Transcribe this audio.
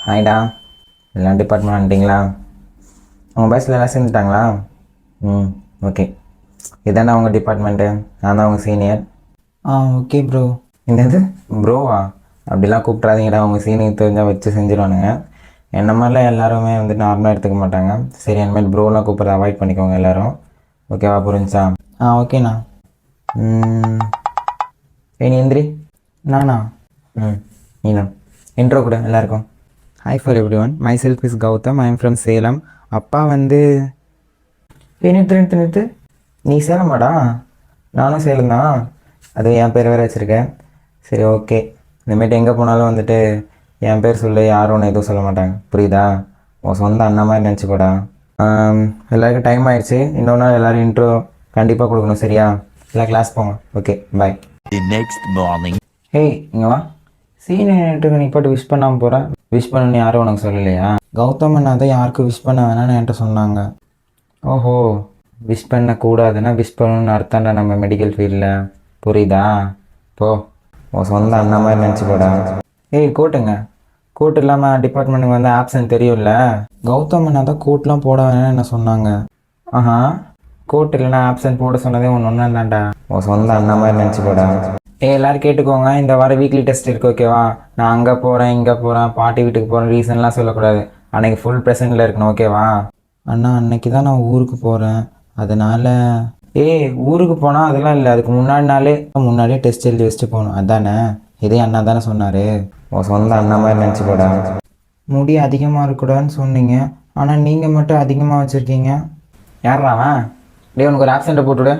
ஹாய்டா. எல்லாம் டிபார்ட்மெண்ட் வந்துட்டிங்களா? உங்கள் பஸ்ஸில் எல்லாம் சேர்ந்துட்டாங்களா? ம், ஓகே. இதாண்டா உங்கள் டிபார்ட்மெண்ட்டு. நான் தான் உங்கள் சீனியர். Okay bro. என்னது ப்ரோவா? அப்படிலாம் கூப்பிட்றாதீங்கடா. உங்கள் சீனியர் தெரிஞ்சால் வச்சு செஞ்சிருவானுங்க. என்ன மாதிரிலாம் எல்லாருமே வந்துட்டு நார்மலாக எடுத்துக்க மாட்டாங்க. சரி, இனிமேல் ப்ரோலாம் கூப்பிட்றத அவாய்ட் பண்ணிக்கோங்க எல்லோரும். ஓகேவா? புரிஞ்சா? ஓகேண்ணா. நீ எந்திரி. நானா? நீனா இன்ட்ரோ கூட எல்லாருக்கும். Hi for every, myself is Gautham, I am from Salem. அப்பா வந்து நிறுத்து. நீ சேலமாடா? நானும் சேலம் தான். அது என் பேர் வேறு வச்சுருக்கேன். சரி, ஓகே. இனிமேட்டு எங்கே போனாலும் வந்துட்டு என் பேர் சொல்லி யாரும் ஒன்று எதுவும் சொல்ல மாட்டாங்க. புரியுதா? உன் சொந்த அண்ணன் மாதிரி நினச்சிக்கோடா. எல்லாருக்கும் டைம் ஆயிடுச்சு. இன்னொரு நாள் எல்லோரும் இன்ட்ரோ கண்டிப்பாக கொடுக்கணும். சரியா? எல்லாம் கிளாஸ் போங்க. ஓகே, பாய். Next morning. ஹேய், இங்கே வா. சீனியர்கிட்ட நீ பாட்டு விஷ் பண்ணாமல் போகிறேன். விஷ் பண்ணணும்னு யாரும் உனக்கு சொல்லலையா? கௌதம் அண்ணா தான் யாருக்கும் விஷ் பண்ண வேணாம்னு என்கிட்ட சொன்னாங்க. ஓஹோ, விஷ் பண்ணக்கூடாதுன்னா விஷ் பண்ணணும்னு அர்த்தம்டா நம்ம மெடிக்கல் ஃபீல்டில். புரியுதா? போ, உன் சொந்த அண்ணன் மாதிரி நினச்சிக்கோடா. ஏய், கோட்டுங்க. கோட் இல்லாமல் டிபார்ட்மெண்ட்டுக்கு வந்து ஆப்சன்ட் தெரியும்ல? கௌதம் அண்ணா தான் கோட்லாம் போட வேணாம்னு என்ன சொன்னாங்க. ஆஹா, கோட் இல்லைன்னா ஆப்சன்ட் போட சொன்னதே ஒன்று தான்டா. உன் சொந்த அண்ணன் மாதிரி நினச்சிக்கோடா. எல்லோரும் கேட்டுக்கோங்க. இந்த வாரம் வீக்லி டெஸ்ட் இருக்குது. ஓகேவா? நான் அங்கே போகிறேன், இங்கே போகிறேன், பாட்டி வீட்டுக்கு போகிறேன், ரீசன்லாம் சொல்லக்கூடாது. அன்றைக்கி ஃபுல் ப்ரெசென்ட்டில் இருக்கணும். ஓகேவா? அண்ணா, அன்னைக்கு தான் நான் ஊருக்கு போகிறேன், அதனால். ஊருக்கு போனால் அதெல்லாம் இல்லை. அதுக்கு முன்னாடியே டெஸ்ட் எழுதி வச்சுட்டு போகணும். அதானே? இதே அண்ணா தானே சொன்னார். உன் சொந்த அண்ணன் மாதிரி நினச்சிக்கோடா. முடி அதிகமாக இருக்கக்கூடாதுன்னு சொன்னீங்க, ஆனால் நீங்கள் மட்டும் அதிகமாக வச்சுருக்கீங்க. யாரா அவன்? உனக்கு ஒரு ஆப்சண்ட்டை போட்டுவிட.